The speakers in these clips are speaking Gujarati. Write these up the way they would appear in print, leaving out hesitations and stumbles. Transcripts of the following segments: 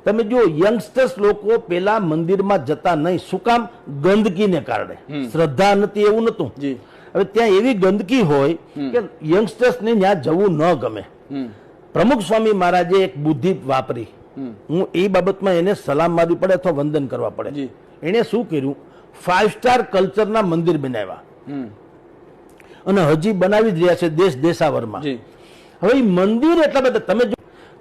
તમે જો યંગસ્ટર્સ લોકો પેલા મંદિરમાં જતા નહીં, શું કામ? ગંદકીને કારણે. શ્રદ્ધા નથી એવું નતું. હવે ત્યાં એવી ગંદકી હોય કે યંગસ્ટર્સને ત્યાં જવું ન ગમે. પ્રમુખ સ્વામી મહારાજે એક બુદ્ધિ વાપરી. હું એ બાબતમાં એને સલામ મારવી પડે અથવા વંદન કરવા પડે. એને શું કર્યું? 5 સ્ટાર કલ્ચરના મંદિર બનાવ્યા અને હજી બનાવી જ રહ્યા છે દેશ દેશાવરમાં. હવે એ મંદિર એટલા બધા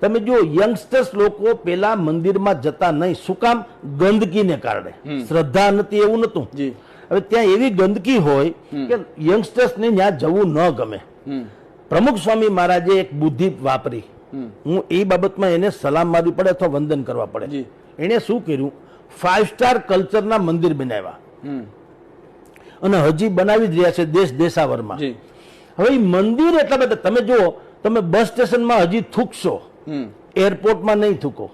તમે જો યંગસ્ટર્સ લોકો પેલા મંદિરમાં જતા નહીં, શું કામ? ગંદકીને કારણે. શ્રદ્ધા નથી એવું નતું. હવે ત્યાં એવી ગંદકી હોય કે યંગસ્ટર્સને ત્યાં જવું ન ગમે. પ્રમુખ સ્વામી મહારાજે એક બુદ્ધિ વાપરી. હું એ બાબતમાં એને સલામ મારવી પડે અથવા વંદન કરવા પડે. એને શું કર્યું? 5 સ્ટાર કલ્ચરના મંદિર બનાવ્યા અને હજી બનાવી જ રહ્યા છે દેશ દેશાવરમાં. હવે એ મંદિર એટલા બધા તમે બસ સ્ટેશનમાં હજી થૂકશો, એરપોર્ટમાં નહીં થૂકો.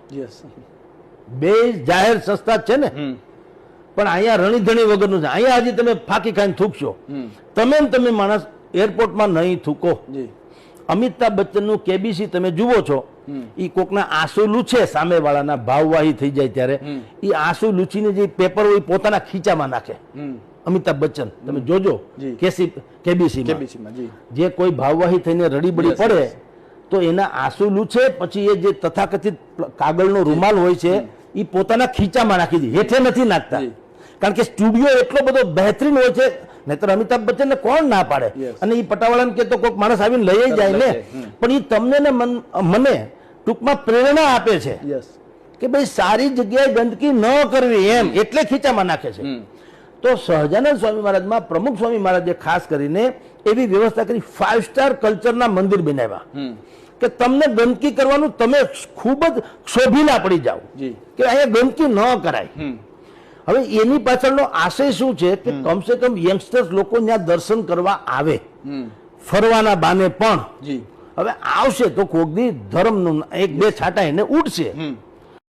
બે જાહેર સંસ્થા છે ને, પણ અહીંયા રણીધણી વગરનું છે. અહીંયા હજી તમે ફાંકી ખાઈને થૂકશો. તમે માણસ એરપોર્ટમાં નહીં થૂકો. અમિતાભ બચ્ચનનું કેબીસી તમે જુઓ છો, એ કોકના આંસુ લૂછે, સામે વાળાના ભાવવાહી થઈ જાય ત્યારે એ આંસુ લૂછીને જે પેપર હોય પોતાના ખીચામાં નાખે. અમિતાભ બચ્ચન તમે જોજો કેબીસીમાં જે કોઈ ભાવવાહી થઈને રડીબડી પડે તો એના આંસુ લૂછે, પછી એ જે તથાકથિત કાગળનો રૂમાલ હોય છે એ પોતાના ખીચામાં નાખી દે, હેઠે નથી નાખતા. કારણ કે સ્ટુડિયો એટલો બધો બહેતરીન હોય છે, નહીતર અમિતાભ બચ્ચન ને કોણ ના પાડે? અને એ પટાવાળાને કે તો કોઈક માણસ આવીને લઈ જાય ને, પણ એ તમને ને મને ટૂંકમાં પ્રેરણા આપે છે કે ભાઈ સારી જગ્યાએ ગંદકી ન કરવી, એમ એટલે ખીચામાં નાખે છે. તો સહજાનંદ સ્વામી મહારાજમાં પ્રમુખ સ્વામી મહારાજે ખાસ કરીને એવી વ્યવસ્થા કરી, 5 સ્ટાર કલ્ચરના મંદિર બનાવ્યા કે તમને ગંદકી કરવાનું તમે ખૂબ જ ક્ષોભીલા પડી જાઓ કે અહીંયા ગંદકી ન કરાય. હવે એની પાછળનો આશય શું છે કે કમસે કમ યંગસ્ટર્સ લોકો ત્યાં દર્શન કરવા આવે, ફરવાના બાને પણ. હવે આવશે તો કોકની ધર્મનું 1-2 છાંટા એને ઉડશે.